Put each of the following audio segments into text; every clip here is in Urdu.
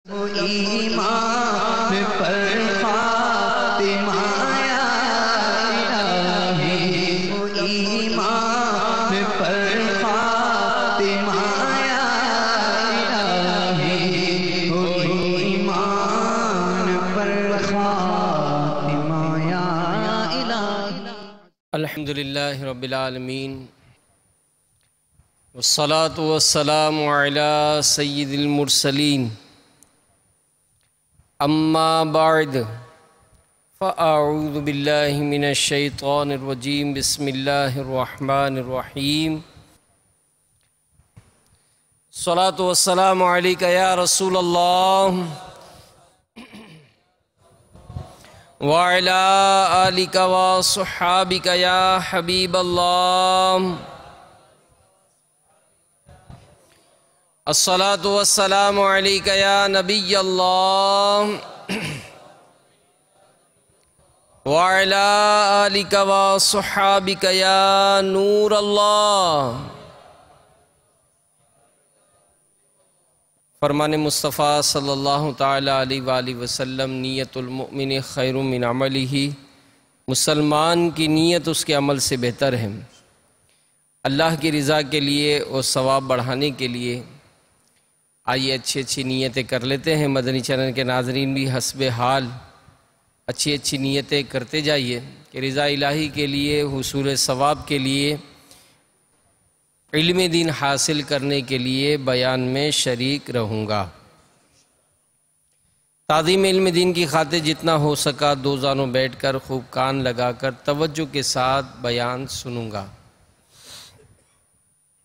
ایمان پر خاتمہ یا الہی، ایمان پر خاتمہ یا الہی، ایمان پر خاتمہ یا الہی۔ الحمدللہ رب العالمین، والصلاة والسلام علی سید المرسلین، اما بعد فاعوذ باللہ من الشیطان الرجیم، بسم اللہ الرحمن الرحیم۔ الصلاة والسلام علیک یا رسول اللہ وعلی آلک وصحابک یا حبیب اللہ۔ الصلاة والسلام علیک یا نبی اللہ وعلی آلک وصحابک یا نور اللہ۔ فرمان مصطفیٰ صلی اللہ تعالیٰ علیہ وآلہ وسلم، نیت المؤمن خیر من عملہ، مسلمان کی نیت اس کے عمل سے بہتر ہے۔ اللہ کی رضا کے لیے اور ثواب بڑھانے کے لیے آئیے اچھی اچھی نیتیں کر لیتے ہیں۔ مدنی چینل کے ناظرین بھی حسب حال اچھی اچھی نیتیں کرتے جائیے کہ رضا الہی کے لیے، حصول ثواب کے لیے، علم دین حاصل کرنے کے لیے بیان میں شریک رہوں گا۔ تعظیم علم دین کی خاطر جتنا ہو سکا دو زانوں بیٹھ کر خوب کان لگا کر توجہ کے ساتھ بیان سنوں گا۔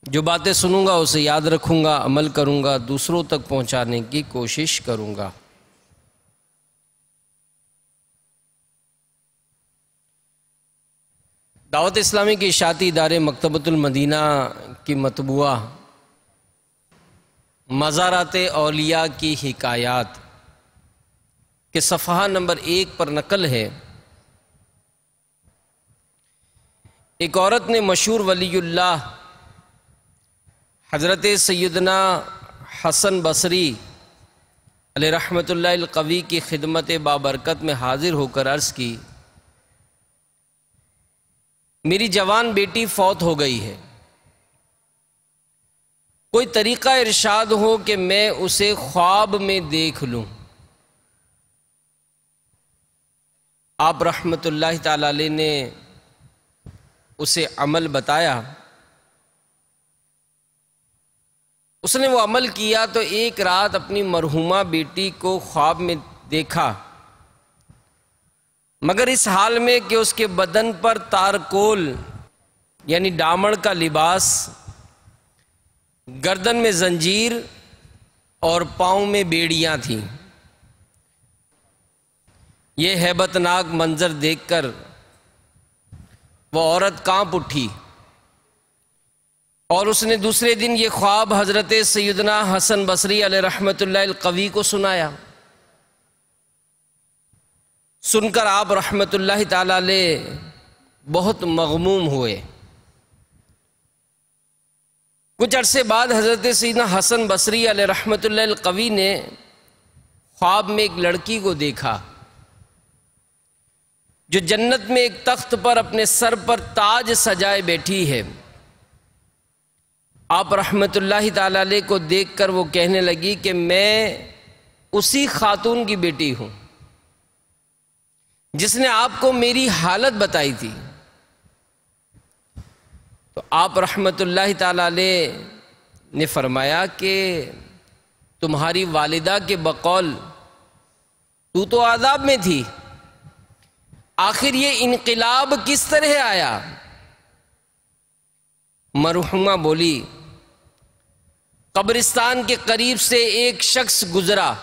جو باتیں سنوں گا اسے یاد رکھوں گا، عمل کروں گا، دوسروں تک پہنچانے کی کوشش کروں گا۔ دعوت اسلامی کے اشاعتی ادارے مکتبۃ المدینہ کی مطبوعہ مزارات اولیاء کی حکایات کے صفحہ نمبر 1 پر نقل ہے، ایک عورت نے مشہور ولی اللہ حضرت سیدنا حسن بصری علیہ رحمۃ اللہ القوی کی خدمت بابرکت میں حاضر ہو کر عرض کی، میری جوان بیٹی فوت ہو گئی ہے، کوئی طریقہ ارشاد ہو کہ میں اسے خواب میں دیکھ لوں۔ آپ رحمۃ اللہ تعالی علیہ نے اسے عمل بتایا، اس نے وہ عمل کیا تو ایک رات اپنی مرحومہ بیٹی کو خواب میں دیکھا، مگر اس حال میں کہ اس کے بدن پر تارکول یعنی ڈامڑ کا لباس، گردن میں زنجیر اور پاؤں میں بیڑیاں تھیں۔ یہ ہیبت ناک منظر دیکھ کر وہ عورت کانپ اٹھی اور اس نے دوسرے دن یہ خواب حضرت سیدنا حسن بصری علیہ رحمۃ اللہ القوی کو سنایا۔ سن کر آپ رحمۃ اللہ تعالی علیہ بہت مغموم ہوئے۔ کچھ عرصے بعد حضرت سیدنا حسن بصری علیہ رحمۃ اللہ القوی نے خواب میں ایک لڑکی کو دیکھا جو جنت میں ایک تخت پر اپنے سر پر تاج سجائے بیٹھی ہے۔ آپ رحمۃ اللہ تعالی علیہ کو دیکھ کر وہ کہنے لگی کہ میں اسی خاتون کی بیٹی ہوں جس نے آپ کو میری حالت بتائی تھی۔ تو آپ رحمۃ اللہ تعالی علیہ نے فرمایا کہ تمہاری والدہ کے بقول تو تو عذاب میں تھی، آخر یہ انقلاب کس طرح آیا؟ مرحومہ بولی، قبرستان کے قریب سے ایک شخص گزرا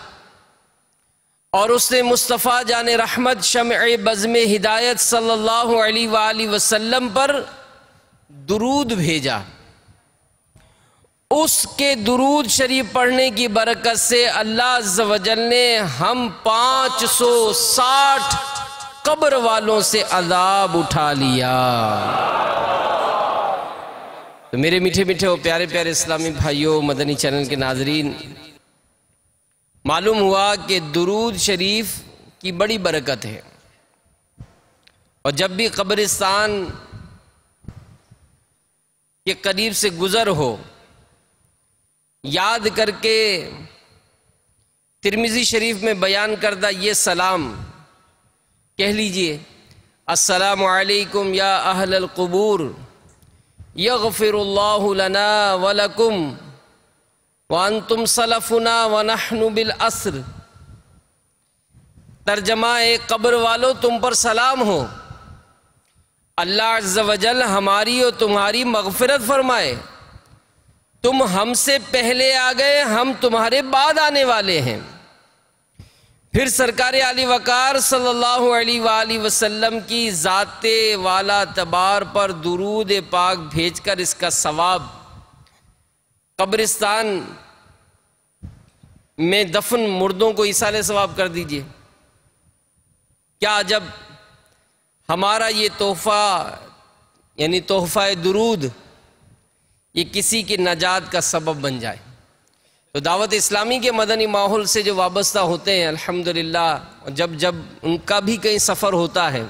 اور اس نے مصطفیٰ جان رحمت شمع بزم ہدایت صلی اللہ علیہ وآلہ وسلم پر درود بھیجا۔ اس کے درود شریف پڑھنے کی برکت سے اللہ عز و جل نے ہم 560 قبر والوں سے عذاب اٹھا لیا۔ تو میرے میٹھے میٹھے اور پیارے پیارے اسلامی بھائیوں، مدنی چینل کے ناظرین، معلوم ہوا کہ درود شریف کی بڑی برکت ہے، اور جب بھی قبرستان کے قریب سے گزر ہو، یاد کر کے ترمذی شریف میں بیان کردہ یہ سلام کہہ لیجئے: السلام علیکم یا اہل القبور یغفر اللہ لنا ولکم وانتم سلفنا ونحن بالعصر۔ ترجمہ: اے قبر والو، تم پر سلام ہو، اللہ عز و جل ہماری اور تمہاری مغفرت فرمائے، تم ہم سے پہلے آ گئے، ہم تمہارے بعد آنے والے ہیں۔ پھر سرکار علی وقار صلی اللہ علیہ وآلہ وسلم کی ذات والا تبار پر درود پاک بھیج کر اس کا ثواب قبرستان میں دفن مردوں کو ایصال ثواب کر دیجئے۔ کیا عجب ہمارا یہ تحفہ، یعنی تحفہ درود، یہ کسی کی نجات کا سبب بن جائے۔ تو دعوت اسلامی کے مدنی ماحول سے جو وابستہ ہوتے ہیں الحمدللہ، جب ان کا بھی کہیں سفر ہوتا ہے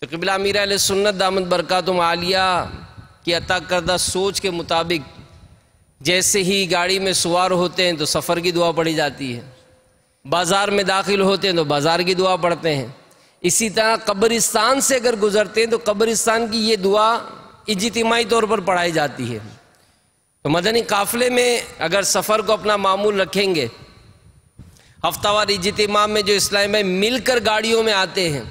تو قبلہ امیر اہل سنت دامت برکاتہم عالیہ کی عطا کردہ سوچ کے مطابق جیسے ہی گاڑی میں سوار ہوتے ہیں تو سفر کی دعا پڑھی جاتی ہے، بازار میں داخل ہوتے ہیں تو بازار کی دعا پڑھتے ہیں، اسی طرح قبرستان سے اگر گزرتے ہیں تو قبرستان کی یہ دعا اجتماعی طور پر پڑھائی جاتی ہے۔ تو مدنی قافلے میں اگر سفر کو اپنا معمول رکھیں گے، ہفتہ وار اجتماع میں جو اسلامی بھائی مل کر گاڑیوں میں آتے ہیں،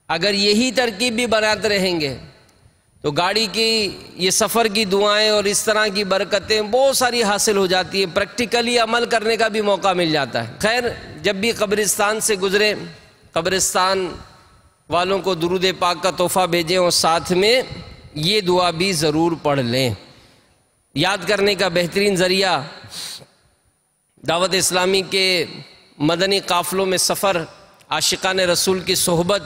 اگر یہی ترکیب بھی بناتے رہیں گے تو گاڑی کی یہ سفر کی دعائیں اور اس طرح کی برکتیں بہت ساری حاصل ہو جاتی ہیں، پریکٹیکلی عمل کرنے کا بھی موقع مل جاتا ہے۔ خیر، جب بھی قبرستان سے گزرے، قبرستان والوں کو درود پاک کا تحفہ بھیجیں اور ساتھ میں یہ دعا بھی ضرور پڑھ لیں۔ یاد کرنے کا بہترین ذریعہ دعوت اسلامی کے مدنی قافلوں میں سفر، عاشقان رسول کی صحبت،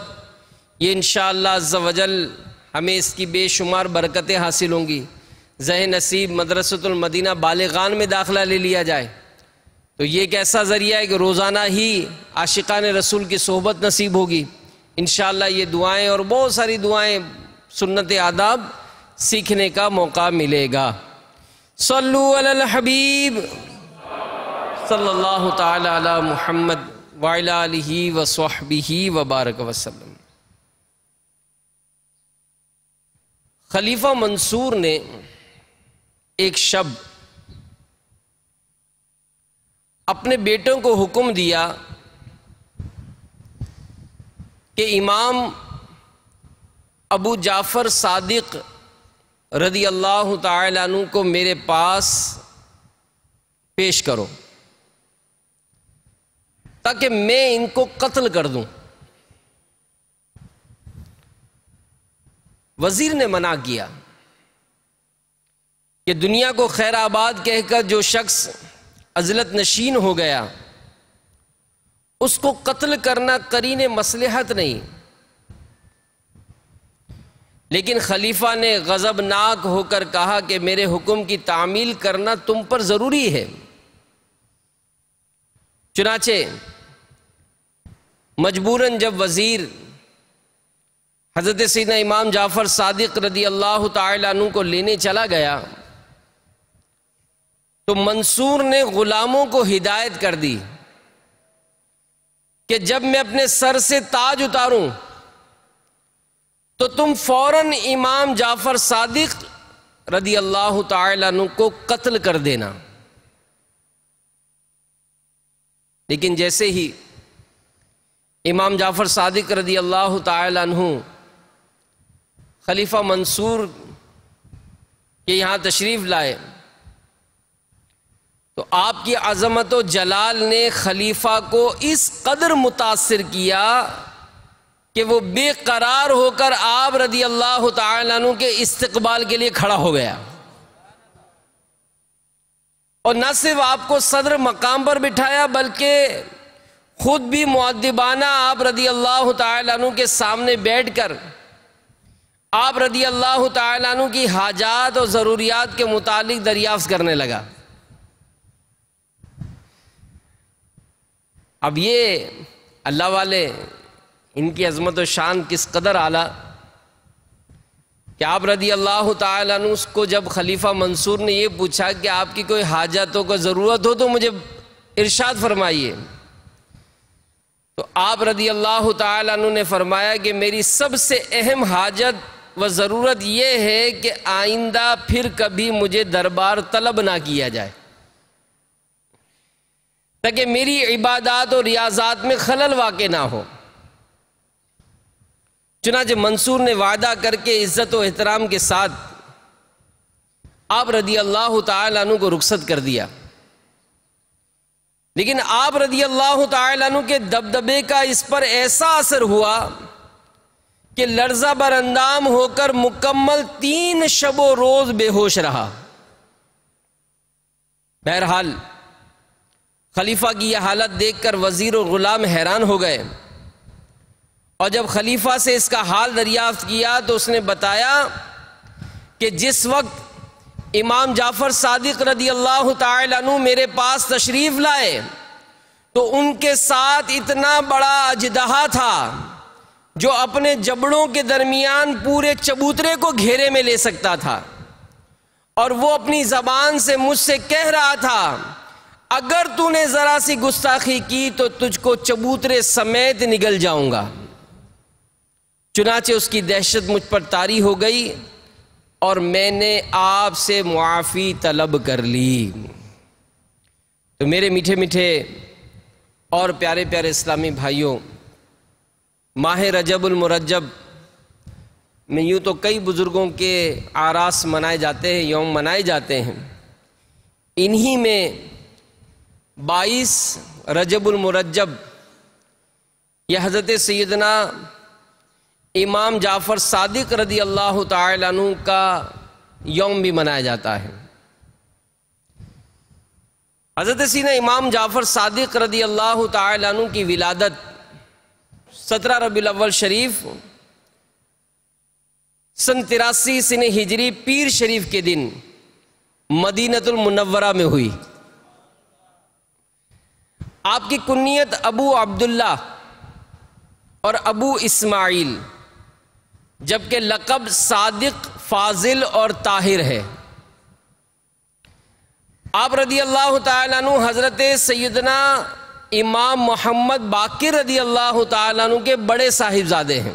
یہ انشاءاللہ عز و جل ہمیں اس کی بے شمار برکتیں حاصل ہوں گی۔ ذہ نصیب مدرسۃ المدینہ بالغان میں داخلہ لے لیا جائے تو یہ ایک ایسا ذریعہ ہے کہ روزانہ ہی عاشقان رسول کی صحبت نصیب ہوگی۔ انشاءاللہ یہ دعائیں اور بہت ساری دعائیں، سنت آداب سیکھنے کا موقع ملے گا۔ صلو علی الحبیب صلی اللہ تعالی علی محمد وعلی آلہ وصحبہ وبارک وسلم۔ خلیفہ منصور نے ایک شب اپنے بیٹوں کو حکم دیا کہ امام ابو جعفر صادق رضی اللہ تعالی عنہ کو میرے پاس پیش کرو تاکہ میں ان کو قتل کر دوں۔ وزیر نے منع کیا کہ دنیا کو خیر آباد کہہ کر جو شخص عزلت نشین ہو گیا اس کو قتل کرنا قرین مصلحت نہیں، لیکن خلیفہ نے غضبناک ہو کر کہا کہ میرے حکم کی تعمیل کرنا تم پر ضروری ہے۔ چنانچہ مجبوراً جب وزیر حضرت سیدنا امام جعفر صادق رضی اللہ تعالی عنہ کو لینے چلا گیا تو منصور نے غلاموں کو ہدایت کر دی کہ جب میں اپنے سر سے تاج اتاروں تو تم فوراً امام جعفر صادق رضی اللہ تعالی عنہ کو قتل کر دینا۔ لیکن جیسے ہی امام جعفر صادق رضی اللہ تعالی عنہ خلیفہ منصور کے یہاں تشریف لائے تو آپ کی عظمت و جلال نے خلیفہ کو اس قدر متاثر کیا کہ وہ بے قرار ہو کر آپ رضی اللہ تعالی عنہ کے استقبال کے لیے کھڑا ہو گیا، اور نہ صرف آپ کو صدر مقام پر بٹھایا بلکہ خود بھی مؤدبانہ آپ رضی اللہ تعالی عنہ کے سامنے بیٹھ کر آپ رضی اللہ تعالی عنہ کی حاجات اور ضروریات کے متعلق دریافت کرنے لگا۔ اب یہ اللہ والے، ان کی عظمت و شان کس قدر اعلیٰ کہ آپ رضی اللہ تعالیٰ عنہ کو جب خلیفہ منصور نے یہ پوچھا کہ آپ کی کوئی حاجت ہو، کوئی ضرورت ہو تو مجھے ارشاد فرمائیے، تو آپ رضی اللہ تعالیٰ عنہ نے فرمایا کہ میری سب سے اہم حاجت و ضرورت یہ ہے کہ آئندہ پھر کبھی مجھے دربار طلب نہ کیا جائے، تاکہ میری عبادات اور ریاضات میں خلل واقع نہ ہو۔ چنانچہ منصور نے وعدہ کر کے عزت و احترام کے ساتھ آپ رضی اللہ تعالیٰ عنہ کو رخصت کر دیا، لیکن آپ رضی اللہ تعالیٰ عنہ کے دبدبے کا اس پر ایسا اثر ہوا کہ لرزہ بر اندام ہو کر مکمل 3 شب و روز بے ہوش رہا۔ بہرحال خلیفہ کی یہ حالت دیکھ کر وزیر و غلام حیران ہو گئے، اور جب خلیفہ سے اس کا حال دریافت کیا تو اس نے بتایا کہ جس وقت امام جعفر صادق رضی اللہ تعالیٰ عنہ میرے پاس تشریف لائے تو ان کے ساتھ اتنا بڑا اژدہا تھا جو اپنے جبڑوں کے درمیان پورے چبوترے کو گھیرے میں لے سکتا تھا، اور وہ اپنی زبان سے مجھ سے کہہ رہا تھا اگر تو نے ذرا سی گستاخی کی تو تجھ کو چبوترے سمیت نگل جاؤں گا۔ چنانچہ اس کی دہشت مجھ پر طاری ہو گئی اور میں نے آپ سے معافی طلب کر لی۔ تو میرے میٹھے میٹھے اور پیارے پیارے اسلامی بھائیوں، ماہ رجب المرجب میں یوں تو کئی بزرگوں کے آراس منائے جاتے ہیں، یوم منائے جاتے ہیں، انہی میں 22 رجب المرجب یہ حضرت سیدنا امام جعفر صادق رضی اللہ تعالیٰ عنہ کا یوم بھی منایا جاتا ہے۔ حضرت سیدنا امام جعفر صادق رضی اللہ تعالیٰ عنہ کی ولادت 17 ربیع الاول شریف سن 83 سن ہجری پیر شریف کے دن مدینہ المنورہ میں ہوئی۔ آپ کی کنیت ابو عبداللہ اور ابو اسماعیل، جبکہ لقب صادق، فاضل اور طاہر ہے۔ آپ رضی اللہ تعالیٰ عنہ حضرت سیدنا امام محمد باقر رضی اللہ تعالیٰ عنہ کے بڑے صاحبزادے ہیں۔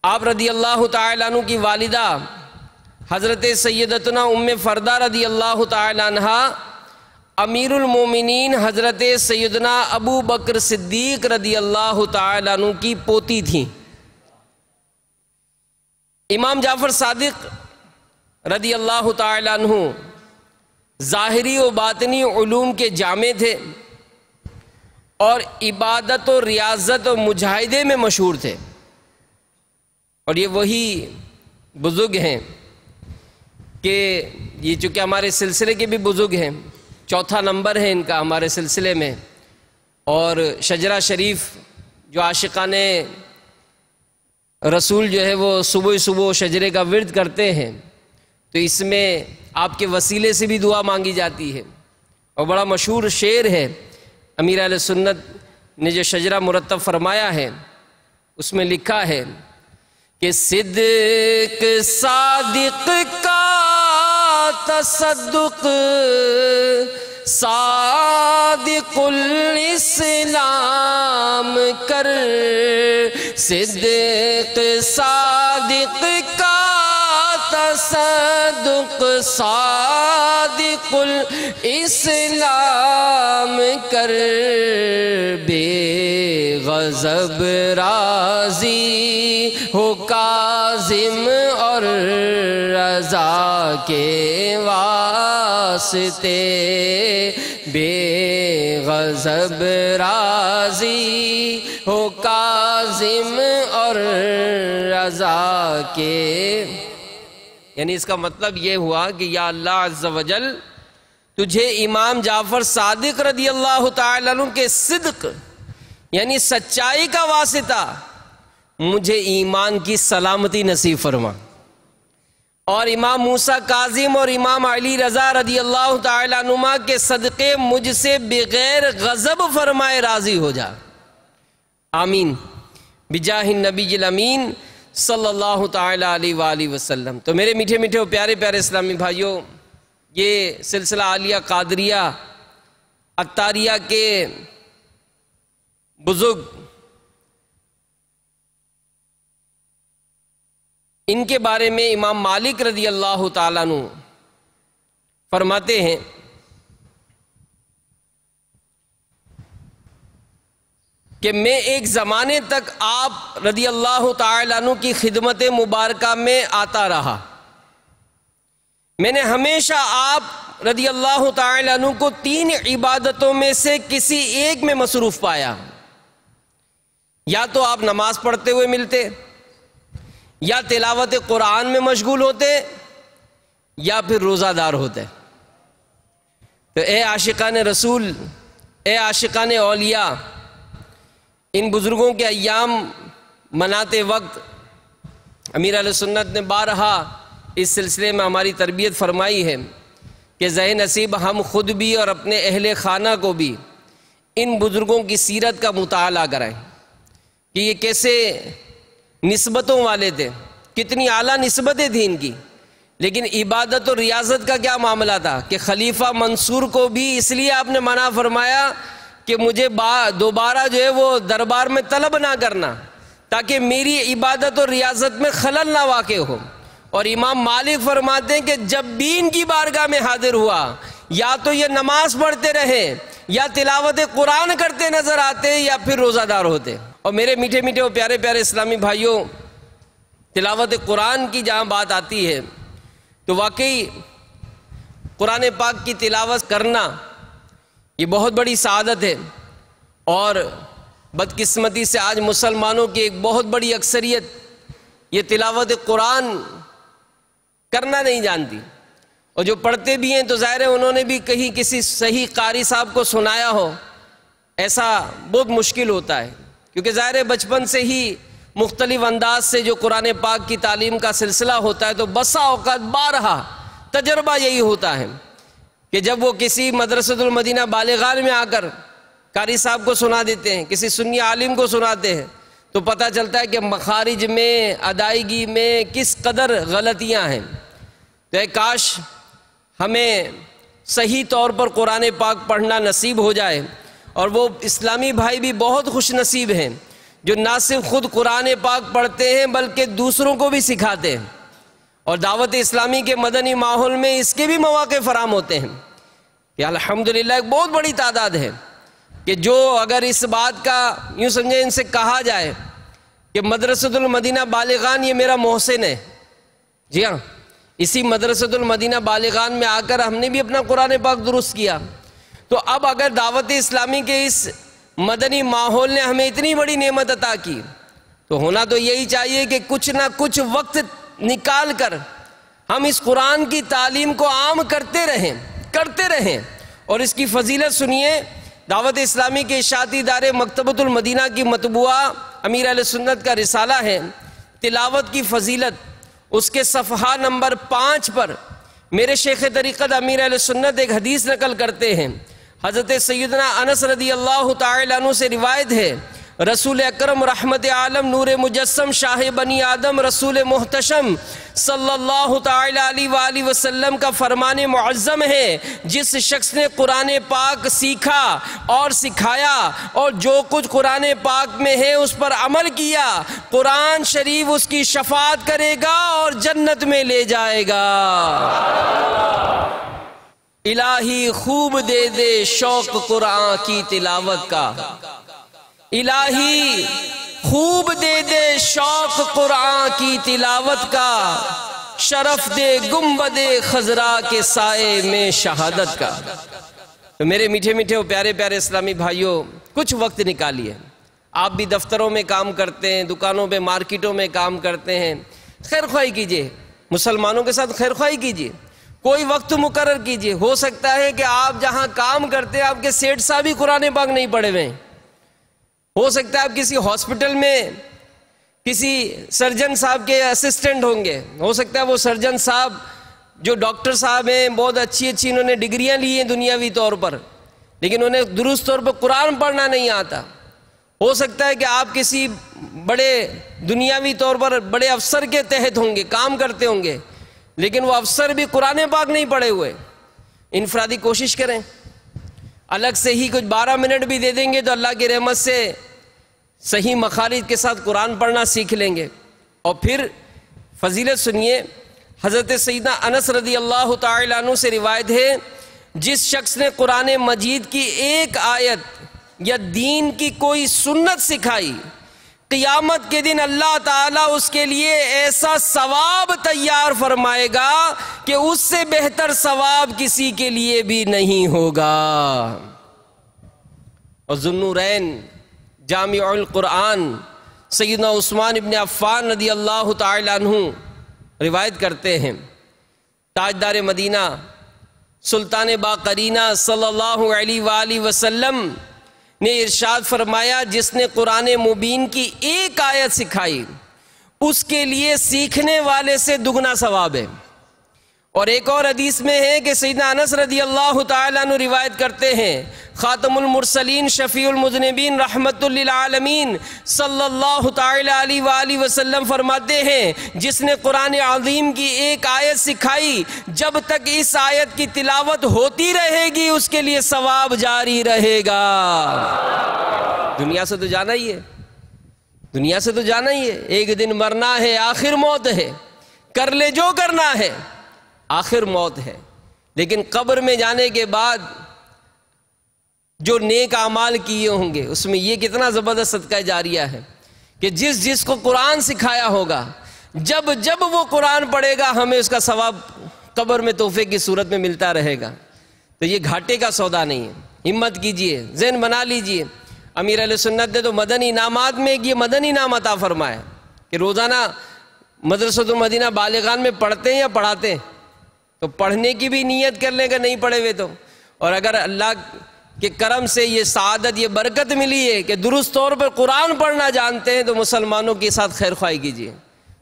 آپ رضی اللہ تعالیٰ عنہ کی والدہ حضرت سیدتنا ام فردہ رضی اللہ تعالیٰ عنہ امیر المومنین حضرت سیدنا ابو بکر صدیق رضی اللہ تعالیٰ عنہ کی پوتی تھیں۔ امام جعفر صادق رضی اللہ تعالیٰ عنہ ظاہری و باطنی علوم کے جامع تھے اور عبادت و ریاضت و مجاہدے میں مشہور تھے، اور یہ وہی بزرگ ہیں کہ یہ چونکہ ہمارے سلسلے کے بھی بزرگ ہیں، 4تھا نمبر ہے ان کا ہمارے سلسلے میں، اور شجرہ شریف جو عاشقان رسول جو ہے وہ صبح صبح شجرے کا ورد کرتے ہیں، تو اس میں آپ کے وسیلے سے بھی دعا مانگی جاتی ہے، اور بڑا مشہور شعر ہے امیر اہل سنت نے جو شجرہ مرتب فرمایا ہے، اس میں لکھا ہے کہ صدق صادق کا تصدق صادق الاسلام کر، صدق صادق کا تصدق صادق الاسلام کر، بے غضب راضی ہو کاظم اور رضا کے واسطے، بے غضب راضی ہو کاظم اور رضا کے، یعنی اس کا مطلب یہ ہوا کہ یا اللہ عز و جل تجھے امام جعفر صادق رضی اللہ تعالیٰ عنہ کے صدق یعنی سچائی کا واسطہ مجھے ایمان کی سلامتی نصیب فرما، اور امام موسیٰ کاظم اور امام علی رضا رضی اللہ تعالیٰ عنہما کے صدقے مجھ سے بغیر غضب فرمائے راضی ہو جا، آمین بجاہ النبی الامین صلی اللہ تعالیٰ علیہ وآلہ وسلم۔ تو میرے میٹھے میٹھے اور پیارے پیارے اسلامی بھائیوں، یہ سلسلہ عالیہ قادریہ عطاریہ کے بزرگ، ان کے بارے میں امام مالک رضی اللہ تعالیٰ عنہ فرماتے ہیں کہ میں ایک زمانے تک آپ رضی اللہ تعالیٰ عنہ کی خدمت مبارکہ میں آتا رہا، میں نے ہمیشہ آپ رضی اللہ تعالیٰ عنہ کو 3 عبادتوں میں سے کسی ایک میں مصروف پایا، یا تو آپ نماز پڑھتے ہوئے ملتے، یا تلاوت قرآن میں مشغول ہوتے، یا پھر روزہ دار ہوتے۔ تو اے عاشقان رسول، اے عاشقان اولیاء، ان بزرگوں کے ایام مناتے وقت امیر اہل سنت نے بارہا اس سلسلے میں ہماری تربیت فرمائی ہے کہ ذہن نصیب ہم خود بھی اور اپنے اہل خانہ کو بھی ان بزرگوں کی سیرت کا مطالعہ کرائیں کہ یہ کیسے نسبتوں والے تھے، کتنی اعلیٰ نسبتیں تھیں ان کی، لیکن عبادت اور ریاضت کا کیا معاملہ تھا کہ خلیفہ منصور کو بھی اس لیے آپ نے منع فرمایا کہ مجھے دوبارہ جو ہے وہ دربار میں طلب نہ کرنا، تاکہ میری عبادت اور ریاضت میں خلل نہ واقع ہو۔ اور امام مالک فرماتے ہیں کہ جب بھی ان کی بارگاہ میں حاضر ہوا، یا تو یہ نماز پڑھتے رہے، یا تلاوت قرآن کرتے نظر آتے، یا پھر روزہ دار ہوتے۔ اور میرے میٹھے میٹھے اور پیارے پیارے اسلامی بھائیوں، تلاوت قرآن کی جہاں بات آتی ہے تو واقعی قرآن پاک کی تلاوت کرنا یہ بہت بڑی سعادت ہے، اور بدقسمتی سے آج مسلمانوں کی ایک بہت بڑی اکثریت یہ تلاوت قرآن کرنا نہیں جانتی، اور جو پڑھتے بھی ہیں تو ظاہر ہے انہوں نے بھی کہیں کسی صحیح قاری صاحب کو سنایا ہو، ایسا بہت مشکل ہوتا ہے، کیونکہ ظاہر ہے بچپن سے ہی مختلف انداز سے جو قرآن پاک کی تعلیم کا سلسلہ ہوتا ہے تو بسا اوقات بارہا تجربہ یہی ہوتا ہے کہ جب وہ کسی مدرسۃ المدینہ بالغان میں آ کر قاری صاحب کو سنا دیتے ہیں، کسی سنی عالم کو سناتے ہیں، تو پتہ چلتا ہے کہ مخارج میں، ادائیگی میں کس قدر غلطیاں ہیں۔ تو اے کاش ہمیں صحیح طور پر قرآن پاک پڑھنا نصیب ہو جائے، اور وہ اسلامی بھائی بھی بہت خوش نصیب ہیں جو نہ صرف خود قرآن پاک پڑھتے ہیں بلکہ دوسروں کو بھی سکھاتے ہیں، اور دعوت اسلامی کے مدنی ماحول میں اس کے بھی مواقع فراہم ہوتے ہیں کہ الحمدللہ ایک بہت بڑی تعداد ہے کہ جو اگر اس بات کا یوں سمجھیں ان سے کہا جائے کہ مدرسۃ المدینہ بالغان یہ میرا محسن ہے، جی ہاں، اسی مدرسۃ المدینہ بالغان میں آ کر ہم نے بھی اپنا قرآن پاک درست کیا، تو اب اگر دعوت اسلامی کے اس مدنی ماحول نے ہمیں اتنی بڑی نعمت عطا کی تو ہونا تو یہی چاہیے کہ کچھ نہ کچھ وقت نکال کر ہم اس قرآن کی تعلیم کو عام کرتے رہیں اور اس کی فضیلت سنیے۔ دعوت اسلامی کے اشاعتی ادارے مکتبۃ المدینہ کی مطبوعہ امیر اہل سنت کا رسالہ ہے تلاوت کی فضیلت، اس کے صفحہ نمبر 5 پر میرے شیخ طریقت امیر اہل سنت ایک حدیث نقل کرتے ہیں، حضرت سیدنا انس رضی اللہ تعالی عنہ سے روایت ہے، رسول اکرم رحمت عالم نور مجسم شاہ بنی آدم رسول محتشم صلی اللہ تعالی علیہ وآلہ وسلم کا فرمان معظم ہے، جس شخص نے قرآن پاک سیکھا اور سکھایا اور جو کچھ قرآن پاک میں ہے اس پر عمل کیا، قرآن شریف اس کی شفاعت کرے گا اور جنت میں لے جائے گا۔ الہی خوب دے دے شوق قرآن کی تلاوت کا، الہی خوب دے دے شوق قرآن کی تلاوت کا، شرف دے گنبد خضرا کے سائے میں شہادت کا۔ تو میرے میٹھے میٹھے اور پیارے پیارے اسلامی بھائیوں، کچھ وقت نکالیے، آپ بھی دفتروں میں کام کرتے ہیں، دکانوں پہ مارکیٹوں میں کام کرتے ہیں، خیر خواہی کیجئے، مسلمانوں کے ساتھ خیر خواہی کیجئے، کوئی وقت مقرر کیجئے۔ ہو سکتا ہے کہ آپ جہاں کام کرتے ہیں آپ کے سیٹ صاحب ہی قرآن پاک نہیں پڑھے ہوئے ہیں، ہو سکتا ہے آپ کسی ہاسپٹل میں کسی سرجن صاحب کے اسسٹنٹ ہوں گے، ہو سکتا ہے وہ سرجن صاحب جو ڈاکٹر صاحب ہیں بہت اچھی انہوں نے ڈگریاں لی ہیں دنیاوی طور پر، لیکن انہیں درست طور پر قرآن پڑھنا نہیں آتا۔ ہو سکتا ہے کہ آپ کسی بڑے دنیاوی طور پر بڑے افسر کے تحت ہوں گے، کام کرتے ہوں گے، لیکن وہ افسر بھی قرآن پاک نہیں پڑھے ہوئے۔ انفرادی کوشش کریں، الگ سے ہی کچھ 12 منٹ بھی دے دیں گے تو اللہ کی رحمت سے صحیح مخارج کے ساتھ قرآن پڑھنا سیکھ لیں گے۔ اور پھر فضیلت سنیے، حضرت سیدنا انس رضی اللہ تعالیٰ عنہ سے روایت ہے، جس شخص نے قرآن مجید کی ایک آیت یا دین کی کوئی سنت سکھائی، قیامت کے دن اللہ تعالیٰ اس کے لیے ایسا ثواب تیار فرمائے گا کہ اس سے بہتر ثواب کسی کے لیے بھی نہیں ہوگا۔ اور ذو النورین جامع القرآن سیدنا عثمان ابن عفان رضی اللہ تعالیٰ عنہ روایت کرتے ہیں، تاجدار مدینہ سلطان باقرینہ صلی اللہ علیہ وآلہ وسلم نے ارشاد فرمایا، جس نے قرآن مبین کی ایک آیت سکھائی اس کے لیے سیکھنے والے سے دگنا ثواب ہے۔ اور ایک اور حدیث میں ہے کہ سیدنا انس رضی اللہ تعالیٰ عنہ روایت کرتے ہیں، خاتم المرسلین شفیع المذنبین رحمت للعالمین صلی اللہ تعالیٰ علیہ وآلہ وسلم فرماتے ہیں، جس نے قرآن عظیم کی ایک آیت سکھائی، جب تک اس آیت کی تلاوت ہوتی رہے گی اس کے لیے ثواب جاری رہے گا۔ دنیا سے تو جانا ہی ہے، دنیا سے تو جانا ہی ہے، ایک دن مرنا ہے، آخر موت ہے، کر لے جو کرنا ہے، آخر موت ہے۔ لیکن قبر میں جانے کے بعد جو نیک اعمال کیے ہوں گے اس میں یہ کتنا زبردست صدقہ جاریہ ہے کہ جس کو قرآن سکھایا ہوگا، جب جب وہ قرآن پڑھے گا ہمیں اس کا ثواب قبر میں تحفے کی صورت میں ملتا رہے گا۔ تو یہ گھاٹے کا سودا نہیں ہے، ہمت کیجئے، ذہن بنا لیجئے۔ امیر اہل سنت نے تو مدنی انعامات میں یہ مدنی انعام عطا فرمایا کہ روزانہ مدرسۃ المدینہ بالغان میں پڑھتے ہیں یا پڑھاتے ہیں، تو پڑھنے کی بھی نیت کر لیں گا نہیں پڑھے ہوئے تو، اور اگر اللہ کے کرم سے یہ سعادت یہ برکت ملی ہے کہ درست طور پر قرآن پڑھنا جانتے ہیں تو مسلمانوں کے ساتھ خیر خواہی کیجیے۔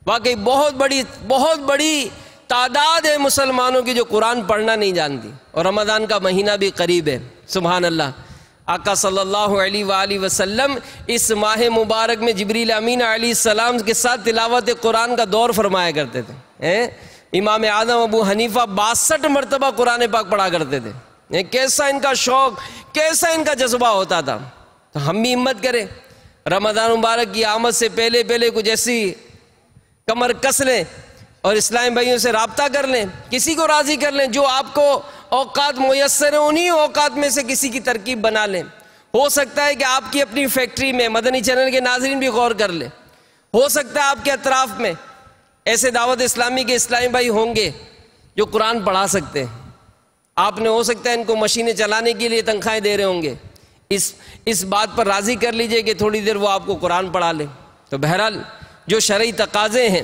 واقعی بہت بڑی تعداد ہے مسلمانوں کی جو قرآن پڑھنا نہیں جانتی، اور رمضان کا مہینہ بھی قریب ہے۔ سبحان اللہ، آقا صلی اللہ علیہ وآلہ وسلم اس ماہ مبارک میں جبریل امین علیہ السلام کے ساتھ تلاوت قرآن کا دور فرمایا کرتے تھے۔ امام اعظم ابو حنیفہ 62 مرتبہ قرآن پاک پڑھا کرتے تھے۔ کیسا ان کا شوق، کیسا ان کا جذبہ ہوتا تھا۔ تو ہم بھی ہمت کریں، رمضان مبارک کی آمد سے پہلے کچھ ایسی کمر کس لیں اور اسلامی بھائیوں سے رابطہ کر لیں، کسی کو راضی کر لیں، جو آپ کو اوقات میسر ہیں انہی اوقات میں سے کسی کی ترکیب بنا لیں۔ ہو سکتا ہے کہ آپ کی اپنی فیکٹری میں مدنی چینل کے ناظرین بھی غور کر لیں، ہو سکتا ہے آپ کے اطراف میں ایسے دعوت اسلامی کے اسلامی بھائی ہوں گے جو قرآن پڑھا سکتے ہیں۔ آپ نے ہو سکتا ہے ان کو مشینیں چلانے کے لیے تنخواہیں دے رہے ہوں گے، اس بات پر راضی کر لیجئے کہ تھوڑی دیر وہ آپ کو قرآن پڑھا لیں۔ تو بہرحال جو شرعی تقاضے ہیں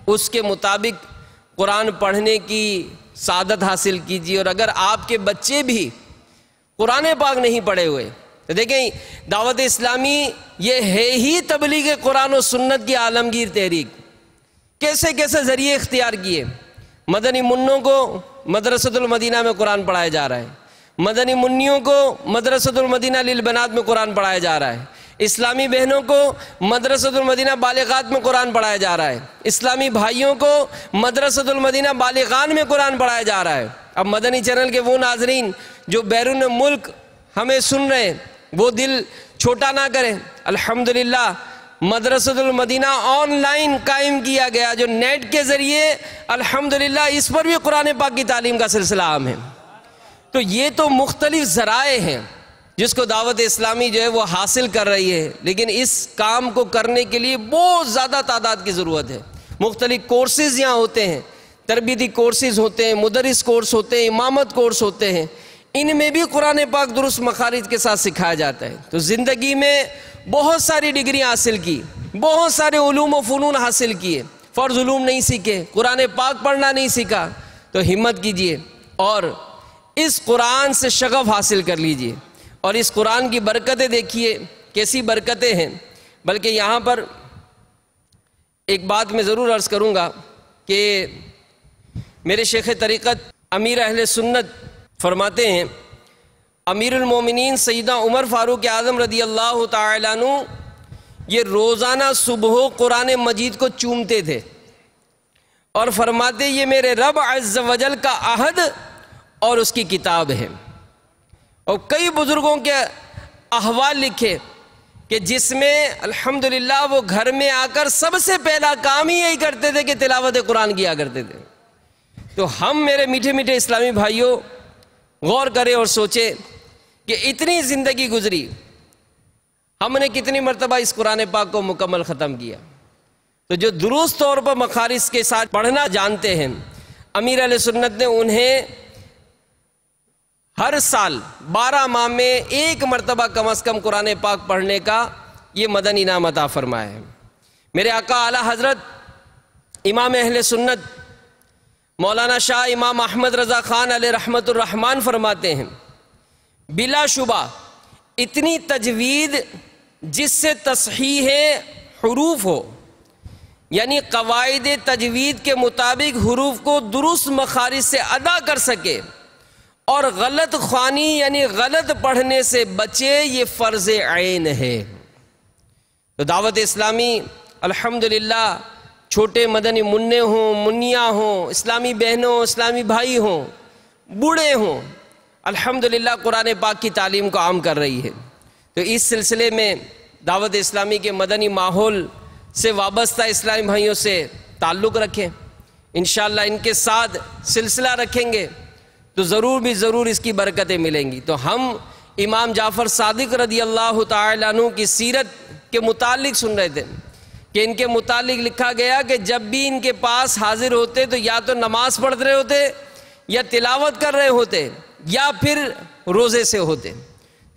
اس کے مطابق قرآن پڑھنے کی سعادت حاصل کیجیے۔ اور اگر آپ کے بچے بھی قرآن پاک نہیں پڑھے ہوئے تو دیکھیں، دعوت اسلامی یہ ہے ہی تبلیغ قرآن و سنت کی عالمگیر تحریک۔ کیسے کیسے ذریعے اختیار کیے، مدنی منوں کو مدرسۃ المدینہ میں قرآن پڑھایا جا رہا ہے، مدنی منیوں کو مدرسۃ المدینہ للبنات میں قرآن پڑھایا جا رہا ہے، اسلامی بہنوں کو مدرسۃ المدینہ بالغات میں قرآن پڑھایا جا رہا ہے، اسلامی بھائیوں کو مدرسۃ المدینہ بالغان میں قرآن پڑھایا جا رہا ہے۔ اب مدنی چینل کے وہ ناظرین جو بیرون ملک ہمیں سن رہے ہیں وہ دل چھوٹا نہ کریں، الحمدللہ مدرسۃ المدینہ آن لائن قائم کیا گیا جو نیٹ کے ذریعے الحمدللہ اس پر بھی قرآن پاک کی تعلیم کا سلسلہ عام ہے۔ تو یہ تو مختلف ذرائع ہیں جس کو دعوت اسلامی جو ہے وہ حاصل کر رہی ہے، لیکن اس کام کو کرنے کے لیے بہت زیادہ تعداد کی ضرورت ہے۔ مختلف کورسز یہاں ہوتے ہیں، تربیتی کورسز ہوتے ہیں، مدرس کورس ہوتے ہیں، امامت کورس ہوتے ہیں، ان میں بھی قرآن پاک درست مخارج کے ساتھ سکھایا جاتا ہے۔ تو زندگی میں بہت ساری ڈگریاں حاصل کی، بہت سارے علوم و فنون حاصل کیے، فرض علوم نہیں سیکھے، قرآن پاک پڑھنا نہیں سیکھا، تو ہمت کیجئے اور اس قرآن سے شغف حاصل کر لیجئے۔ اور اس قرآن کی برکتیں دیکھیے کیسی برکتیں ہیں، بلکہ یہاں پر ایک بات میں ضرور عرض کروں گا کہ میرے شیخ طریقت امیر اہل سنت فرماتے ہیں، امیر المومنین سیدنا عمر فاروق اعظم رضی اللہ تعالیٰ عنہ یہ روزانہ صبح قرآن مجید کو چومتے تھے اور فرماتے یہ میرے رب عز و جل کا عہد اور اس کی کتاب ہے۔ اور کئی بزرگوں کے احوال لکھے کہ جس میں الحمدللہ وہ گھر میں آ کر سب سے پہلا کام ہی یہی کرتے تھے کہ تلاوت قرآن کیا کرتے تھے۔ تو ہم میرے میٹھے میٹھے اسلامی بھائیوں غور کریں اور سوچیں کہ اتنی زندگی گزری، ہم نے کتنی مرتبہ اس قرآن پاک کو مکمل ختم کیا؟ تو جو درست طور پر مخارج کے ساتھ پڑھنا جانتے ہیں، امیر اہل سنت نے انہیں ہر سال 12 ماہ میں ایک مرتبہ کم از کم قرآن پاک پڑھنے کا یہ مدنی انعام عطا فرمایا ہے۔ میرے آقا اعلیٰ حضرت امام اہل سنت مولانا شاہ امام احمد رضا خان علیہ رحمت الرحمن فرماتے ہیں، بلا شبہ اتنی تجوید جس سے تصحیح حروف ہو، یعنی قواعد تجوید کے مطابق حروف کو درست مخارج سے ادا کر سکے اور غلط خوانی یعنی غلط پڑھنے سے بچے، یہ فرض عین ہے۔ تو دعوت اسلامی الحمدللہ چھوٹے مدنی منع ہوں، منیاں ہوں، اسلامی بہنوں، اسلامی بھائی ہوں، بوڑھے ہوں، الحمدللہ قرآن پاک کی تعلیم کو عام کر رہی ہے۔ تو اس سلسلے میں دعوت اسلامی کے مدنی ماحول سے وابستہ اسلامی بھائیوں سے تعلق رکھیں، انشاءاللہ ان کے ساتھ سلسلہ رکھیں گے تو ضرور بھی ضرور اس کی برکتیں ملیں گی۔ تو ہم امام جعفر صادق رضی اللہ تعالیٰ عنہ کی سیرت کے متعلق سن رہے تھے کہ ان کے متعلق لکھا گیا کہ جب بھی ان کے پاس حاضر ہوتے تو یا تو نماز پڑھ رہے ہوتے یا تلاوت کر رہے ہوتے یا پھر روزے سے ہوتے۔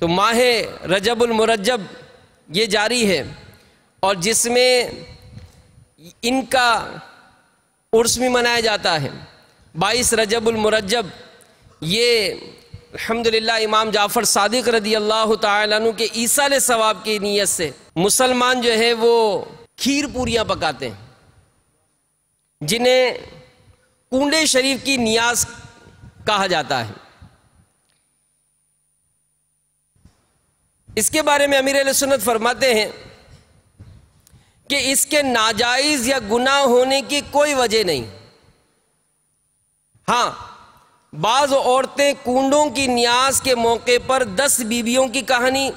تو ماہ رجب المرجب یہ جاری ہے اور جس میں ان کا عرس بھی منایا جاتا ہے، 22 رجب المرجب۔ یہ الحمدللہ امام جعفر صادق رضی اللہ تعالیٰ عنہ کے ایصال ثواب کی نیت سے مسلمان جو ہے وہ کھیر پوریاں پکاتے ہیں، جنہیں کنڈے شریف کی نیاز کہا جاتا ہے۔ اس کے بارے میں امیر اہل سنت فرماتے ہیں کہ اس کے ناجائز یا گناہ ہونے کی کوئی وجہ نہیں۔ ہاں، بعض عورتیں کنڈوں کی نیاز کے موقع پر 10 بیویوں کی کہانی،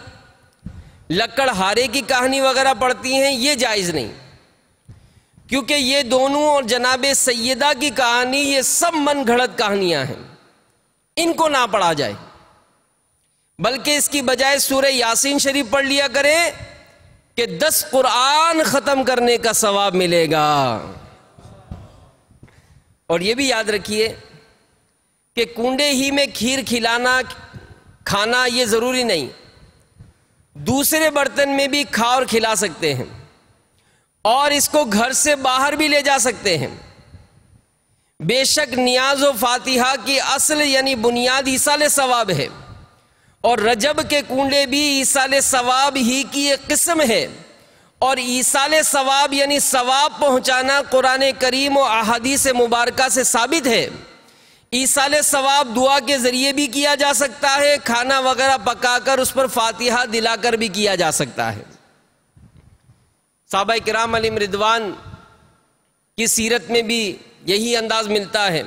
لکڑ ہارے کی کہانی وغیرہ پڑھتی ہیں، یہ جائز نہیں، کیونکہ یہ دونوں اور جناب سیدہ کی کہانی یہ سب من گھڑت کہانیاں ہیں، ان کو نہ پڑھا جائے، بلکہ اس کی بجائے سورہ یاسین شریف پڑھ لیا کرے کہ 10 قرآن ختم کرنے کا ثواب ملے گا۔ اور یہ بھی یاد رکھیے کہ کنڈے ہی میں کھیر کھلانا کھانا یہ ضروری نہیں، دوسرے برتن میں بھی کھا اور کھلا سکتے ہیں، اور اس کو گھر سے باہر بھی لے جا سکتے ہیں۔ بے شک نیاز و فاتحہ کی اصل یعنی بنیاد ایصال ثواب ہے، اور رجب کے کنڈے بھی ایصال ثواب ہی کی ایک قسم ہے، اور ایصال ثواب یعنی ثواب پہنچانا قرآن کریم و احادیث مبارکہ سے ثابت ہے۔ ایصال ثواب دعا کے ذریعے بھی کیا جا سکتا ہے، کھانا وغیرہ پکا کر اس پر فاتحہ دلا کر بھی کیا جا سکتا ہے۔ صحابہ کرام علیہم رضوان کی سیرت میں بھی یہی انداز ملتا ہے۔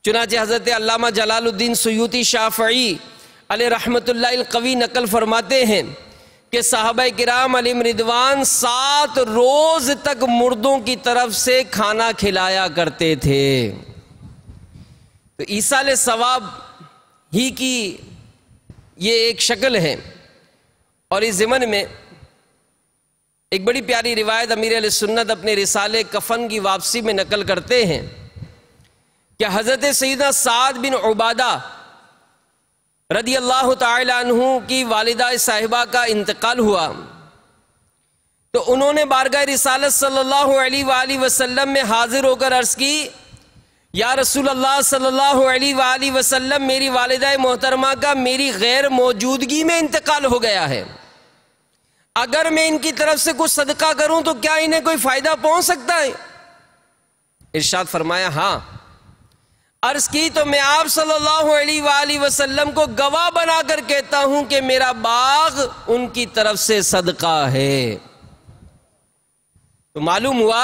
چنانچہ حضرت علامہ جلال الدین سیوطی شافعی علیہ رحمت اللہ القوی نقل فرماتے ہیں کہ صحابہ کرام علیہم رضوان 7 روز تک مردوں کی طرف سے کھانا کھلایا کرتے تھے۔ تو ایصال ثواب ہی کی یہ ایک شکل ہے۔ اور اس ضمن میں ایک بڑی پیاری روایت امیر اہل سنت اپنے رسالے کفن کی واپسی میں نقل کرتے ہیں کہ حضرت سیدنا سعد بن عبادہ رضی اللہ تعالی عنہ کی والدہ صاحبہ کا انتقال ہوا، تو انہوں نے بارگاہ رسالت صلی اللہ علیہ وآلہ وسلم میں حاضر ہو کر عرض کی، یا رسول اللہ صلی اللہ علیہ وآلہ وسلم، میری والدہ محترمہ کا میری غیر موجودگی میں انتقال ہو گیا ہے، اگر میں ان کی طرف سے کچھ صدقہ کروں تو کیا انہیں کوئی فائدہ پہنچ سکتا ہے؟ ارشاد فرمایا ہاں۔ عرض کی تو میں آپ صلی اللہ علیہ وآلہ وسلم کو گواہ بنا کر کہتا ہوں کہ میرا باغ ان کی طرف سے صدقہ ہے۔ تو معلوم ہوا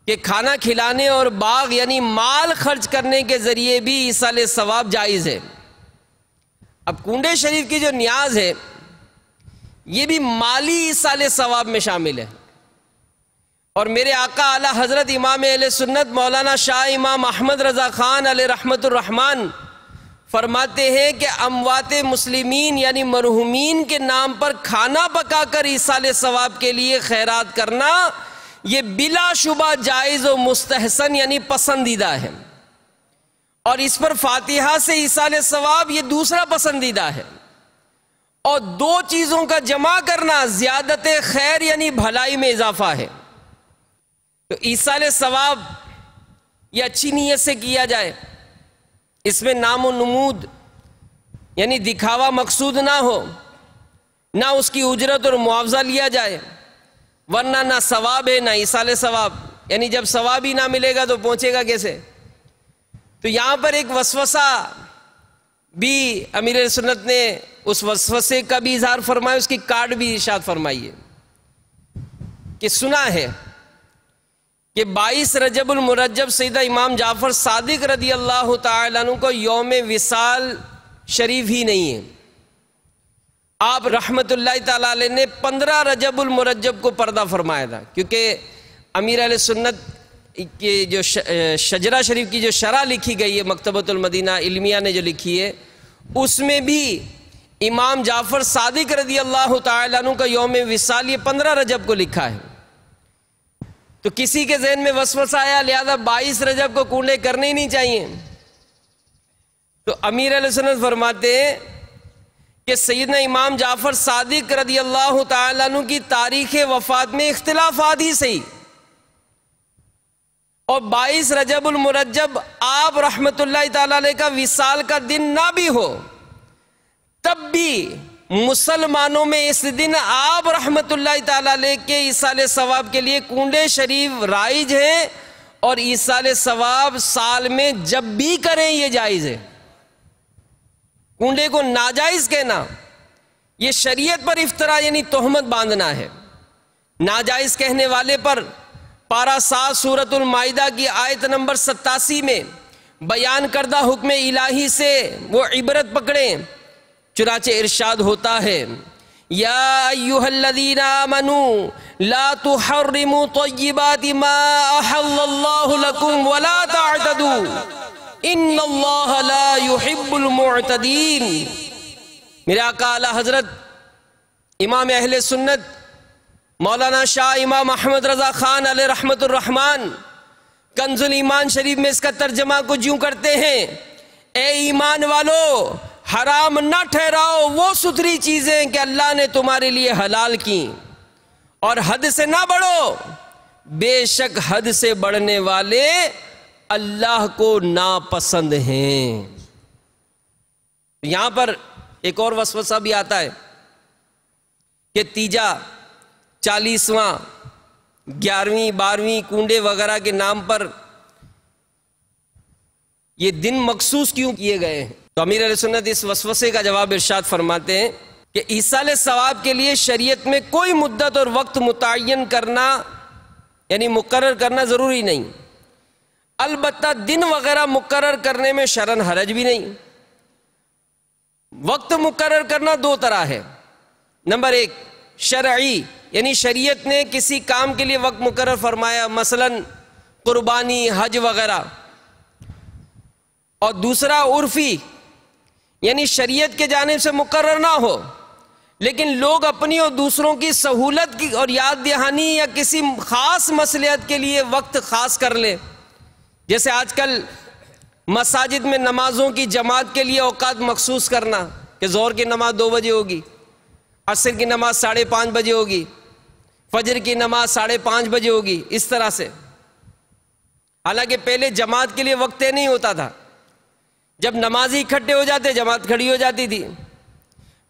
کہ کھانا کھلانے اور باغ یعنی مال خرچ کرنے کے ذریعے بھی ایصال ثواب جائز ہے۔ اب کنڈے شریف کی جو نیاز ہے یہ بھی مالی ایصال ثواب میں شامل ہے، اور میرے آقا اعلیٰ حضرت امام اہل سنت مولانا شاہ امام احمد رضا خان علیہ رحمت الرحمن فرماتے ہیں کہ اموات مسلمین یعنی مرحومین کے نام پر کھانا پکا کر ایصال ثواب کے لیے خیرات کرنا یہ بلا شبہ جائز و مستحسن یعنی پسندیدہ ہے، اور اس پر فاتحہ سے ایصال ثواب یہ دوسرا پسندیدہ ہے، اور دو چیزوں کا جمع کرنا زیادت خیر یعنی بھلائی میں اضافہ ہے۔ تو ایصال ثواب یہ اچھی نیت سے کیا جائے، اس میں نام و نمود یعنی دکھاوا مقصود نہ ہو، نہ اس کی اجرت اور معاوضہ لیا جائے، ورنہ نہ ثواب ہے نہ ایصال ثواب، یعنی جب ثواب ہی نہ ملے گا تو پہنچے گا کیسے؟ تو یہاں پر ایک وسوسہ بھی امیر سنت نے اس وسوسے کا بھی اظہار فرمایا، اس کی کارڈ بھی ارشاد فرمائی ہے کہ سنا ہے کہ 22 رجب المرجب سیدہ امام جعفر صادق رضی اللہ تعالیٰ عنہ کو یوم وصال شریف ہی نہیں ہے، آپ رحمت اللہ تعالیٰ علیہ نے 15 رجب المرجب کو پردہ فرمایا تھا، کیونکہ امیر اہل سنت کی جو شجرہ شریف کی جو شرح لکھی گئی ہے مکتبۃ المدینہ علمیہ نے جو لکھی ہے، اس میں بھی امام جعفر صادق رضی اللہ تعالیٰ عنہ کا یوم وصال یہ 15 رجب کو لکھا ہے۔ تو کسی کے ذہن میں وسوسہ آیا لہذا 22 رجب کو کنڈے کرنے ہی نہیں چاہیے، تو امیر علیہ سنت فرماتے ہیں کہ سیدنا امام جعفر صادق رضی اللہ تعالیٰ عنہ کی تاریخ وفات میں اختلافات ہی صحیح، اور 22 رجب المرجب آپ رحمت اللہ تعالیٰ علیہ کا وصال کا دن نہ بھی ہو تب بھی مسلمانوں میں اس دن آپ رحمت اللہ تعالیٰ علیہ کے ایصال ثواب کے لیے کنڈے شریف رائج ہیں، اور ایصال ثواب سال میں جب بھی کریں یہ جائز ہے۔ کنڈے کو ناجائز کہنا یہ شریعت پر افطرا یعنی تہمت باندھنا ہے۔ ناجائز کہنے والے پر پارہ 7 سورۃ المائدہ کی آیت نمبر 87 میں بیان کردہ حکم الہی سے وہ عبرت پکڑیں، چنانچہ ارشاد ہوتا ہے یا ایھا الذین آمنوا لا تحرموا طیبات ما احل اللہ لکم ولا تعتدوا ان اللہ لا يحب المعتدین۔ میرے آقا اعلیٰ حضرت امام اہل سنت مولانا شاہ امام احمد رضا خان علیہ رحمت الرحمن کنز الایمان شریف میں اس کا ترجمہ کچھ یوں کرتے ہیں، اے ایمان والو حرام نہ ٹھہراؤ وہ ستھری چیزیں کہ اللہ نے تمہارے لیے حلال کی، اور حد سے نہ بڑھو، بے شک حد سے بڑھنے والے اللہ کو ناپسند ہیں۔ یہاں پر ایک اور وسوسہ بھی آتا ہے کہ تیجا 40واں 11ویں 12ویں کنڈے وغیرہ کے نام پر یہ دن مخصوص کیوں کیے گئے ہیں؟ تو امیر علیہ سنت اس وسوسے کا جواب ارشاد فرماتے ہیں کہ ایصال ثواب کے لیے شریعت میں کوئی مدت اور وقت متعین کرنا یعنی مقرر کرنا ضروری نہیں، البتہ دن وغیرہ مقرر کرنے میں شرعاً حرج بھی نہیں۔ وقت مقرر کرنا 2 طرح ہے، نمبر 1 شرعی یعنی شریعت نے کسی کام کے لیے وقت مقرر فرمایا، مثلا قربانی، حج وغیرہ، اور دوسرا عرفی یعنی شریعت کے جانب سے مقرر نہ ہو لیکن لوگ اپنی اور دوسروں کی سہولت کی اور یاد دہانی یا کسی خاص مصلحت کے لیے وقت خاص کر لے، جیسے آج کل مساجد میں نمازوں کی جماعت کے لیے اوقات مخصوص کرنا کہ ظہر کی نماز 2 بجے ہوگی، عصر کی نماز 5:30 بجے ہوگی، فجر کی نماز 5:30 بجے ہوگی، اس طرح سے۔ حالانکہ پہلے جماعت کے لیے وقت طے نہیں ہوتا تھا، جب نمازی اکٹھے ہو جاتے جماعت کھڑی ہو جاتی تھی،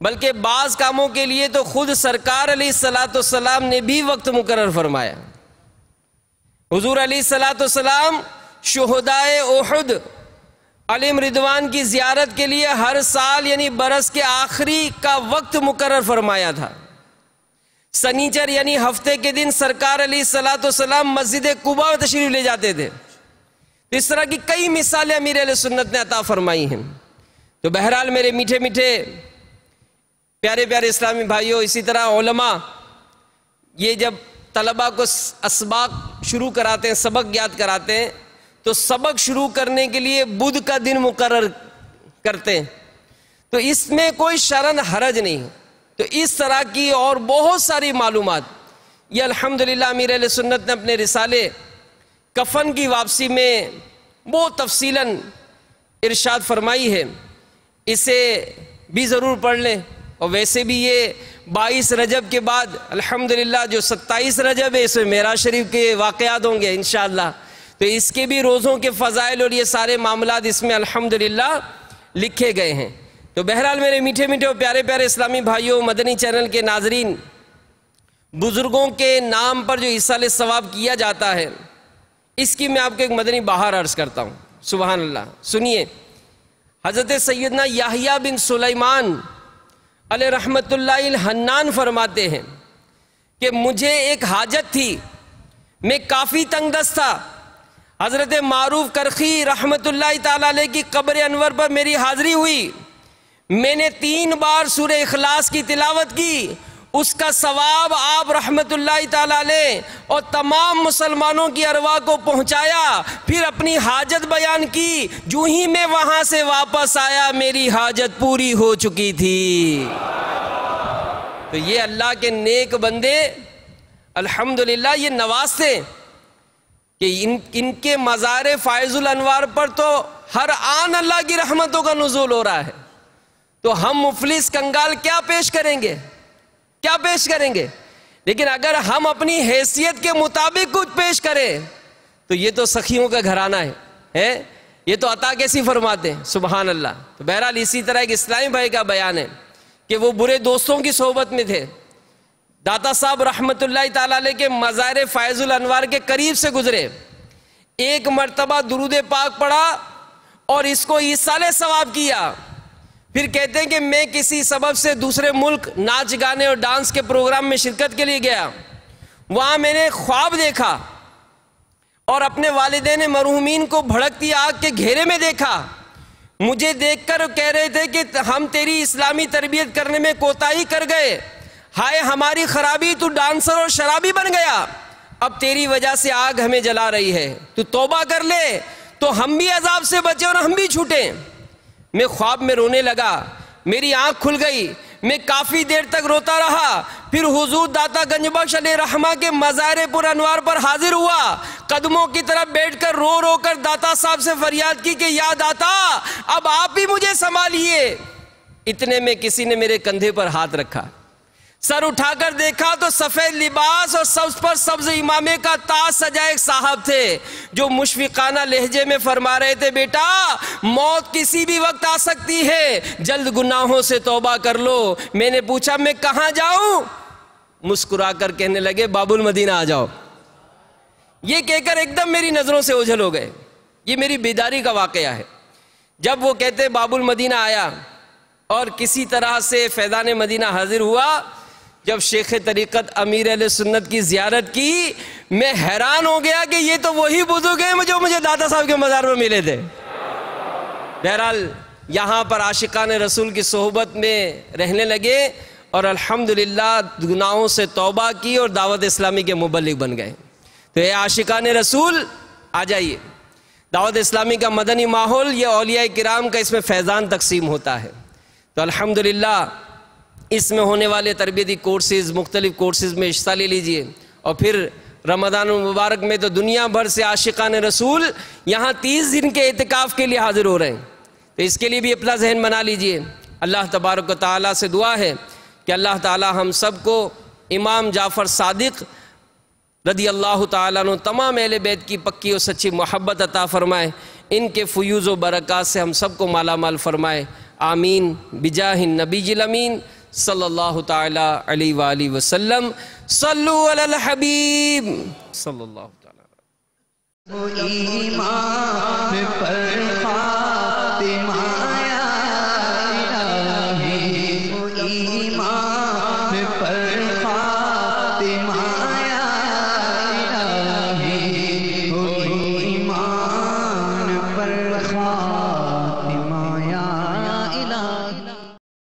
بلکہ بعض کاموں کے لیے تو خود سرکار علیہ الصلوۃ والسلام نے بھی وقت مقرر فرمایا۔ حضور علیہ الصلوۃ والسلام شہدائے احد علیہم رضوان کی زیارت کے لیے ہر سال یعنی برس کے آخری کا وقت مقرر فرمایا تھا۔ سنیچر یعنی ہفتے کے دن سرکار علیہ الصلوۃ والسلام مسجد قباء میں تشریف لے جاتے تھے۔ اس طرح کی کئی مثالیں امیر اہل سنت نے عطا فرمائی ہیں۔ تو بہرحال میرے میٹھے میٹھے پیارے پیارے اسلامی بھائیوں، اسی طرح علماء یہ جب طلباء کو اسباق شروع کراتے ہیں، سبق یاد کراتے ہیں، تو سبق شروع کرنے کے لیے بدھ کا دن مقرر کرتے ہیں، تو اس میں کوئی شرن حرج نہیں۔ تو اس طرح کی اور بہت ساری معلومات یہ الحمدللہ امیر اہل سنت نے اپنے رسالے کفن کی واپسی میں بہت تفصیلاً ارشاد فرمائی ہے، اسے بھی ضرور پڑھ لیں۔ اور ویسے بھی یہ 22 رجب کے بعد الحمدللہ جو 27 رجب ہے اس میں معراج شریف کے واقعات ہوں گے انشاءاللہ، تو اس کے بھی روزوں کے فضائل اور یہ سارے معاملات اس میں الحمدللہ لکھے گئے ہیں۔ تو بہرحال میرے میٹھے میٹھے اور پیارے پیارے اسلامی بھائیوں، مدنی چینل کے ناظرین، بزرگوں کے نام پر جو ایصال ثواب کیا جاتا ہے اس کی میں آپ کو ایک مدنی بہار عرض کرتا ہوں۔ سبحان اللہ، سنیے۔ حضرت سیدنا یحییٰ بن سلیمان علیہ رحمت اللہ الحنان فرماتے ہیں کہ مجھے ایک حاجت تھی، میں کافی تنگ دست تھا۔ حضرت معروف کرخی رحمت اللہ تعالیٰ علیہ کی قبر انور پر میری حاضری ہوئی، میں نے 3 بار سورہ اخلاص کی تلاوت کی، اس کا ثواب آپ رحمت اللہ تعالیٰ علیہ اور تمام مسلمانوں کی ارواح کو پہنچایا، پھر اپنی حاجت بیان کی، جو ہی میں وہاں سے واپس آیا میری حاجت پوری ہو چکی تھی۔ تو یہ اللہ کے نیک بندے الحمدللہ یہ نوازتے کہ ان کے مزار فائز الانوار پر تو ہر آن اللہ کی رحمتوں کا نزول ہو رہا ہے، تو ہم مفلس کنگال کیا پیش کریں گے، کیا پیش کریں گے؟ لیکن اگر ہم اپنی حیثیت کے مطابق کچھ پیش کریں تو یہ تو سخیوں کا گھرانہ ہے، یہ تو عطا کیسی فرماتے ہیں، سبحان اللہ۔ تو بہرحال اسی طرح ایک اسلامی بھائی کا بیان ہے کہ وہ برے دوستوں کی صحبت میں تھے، داتا صاحب رحمت اللہ تعالیٰ علیہ کے مزار فائز الانوار کے قریب سے گزرے، ایک مرتبہ درود پاک پڑھا اور اس کو ایصال ثواب کیا، پھر کہتے ہیں کہ میں کسی سبب سے دوسرے ملک ناچ گانے اور ڈانس کے پروگرام میں شرکت کے لیے گیا، وہاں میں نے خواب دیکھا اور اپنے والدین مرحومین کو بھڑکتی آگ کے گھیرے میں دیکھا، مجھے دیکھ کر کہہ رہے تھے کہ ہم تیری اسلامی تربیت کرنے میں کوتاہی کر گئے، ہائے ہماری خرابی، تو ڈانسر اور شرابی بن گیا، اب تیری وجہ سے آگ ہمیں جلا رہی ہے، تو توبہ کر لے تو ہم بھی عذاب سے بچے اور ہم بھی چھوٹیں۔ میں خواب میں رونے لگا، میری آنکھ کھل گئی، میں کافی دیر تک روتا رہا، پھر حضور داتا گنج بخش علیہ رحمہ کے مزار پر انوار پر حاضر ہوا، قدموں کی طرف بیٹھ کر رو رو کر داتا صاحب سے فریاد کی کہ یا داتا اب آپ ہی مجھے سنبھالیے۔ اتنے میں کسی نے میرے کندھے پر ہاتھ رکھا، سر اٹھا کر دیکھا تو سفید لباس اور سبز پر سبز امامے کا تاج سجائے ایک صاحب تھے، جو مشفقانہ لہجے میں فرما رہے تھے بیٹا موت کسی بھی وقت آ سکتی ہے، جلد گناہوں سے توبہ کر لو۔ میں نے پوچھا میں کہاں جاؤں؟ مسکرا کر کہنے لگے باب المدینہ آ جاؤ۔ یہ کہہ کر ایک دم میری نظروں سے اوجھل ہو گئے۔ یہ میری بیداری کا واقعہ ہے۔ جب وہ کہتے باب المدینہ آیا اور کسی طرح سے فیضان مدینہ حاضر ہوا، جب شیخ طریقت امیر اہل سنت کی زیارت کی، میں حیران ہو گیا کہ یہ تو وہی بزرگ ہیں جو مجھے داتا صاحب کے مزار میں ملے تھے۔ بہرحال یہاں پر عاشقان رسول کی صحبت میں رہنے لگے اور الحمدللہ گناہوں سے توبہ کی اور دعوت اسلامی کے مبلغ بن گئے۔ تو اے عاشقان رسول آ جائیے، دعوت اسلامی کا مدنی ماحول، یہ اولیاء کرام کا اس میں فیضان تقسیم ہوتا ہے۔ تو الحمدللہ اس میں ہونے والے تربیتی کورسز، مختلف کورسز میں حصہ لے لیجئے، اور پھر رمضان المبارک میں تو دنیا بھر سے عاشقان رسول یہاں 30 دن کے اعتکاف کے لیے حاضر ہو رہے ہیں، تو اس کے لیے بھی اپنا ذہن بنا لیجئے۔ اللہ تبارک و تعالیٰ سے دعا ہے کہ اللہ تعالیٰ ہم سب کو امام جعفر صادق رضی اللہ تعالیٰ عنہ تمام اہل بیت کی پکی اور سچی محبت عطا فرمائے، ان کے فیوز و برکات سے ہم سب کو مالا مال فرمائے۔ آمین بجاہ النبی الامین صلی اللہ تعالی علیہ وآلہ وسلم صلو علی الحبیب صلی اللہ تعالی ایمان پر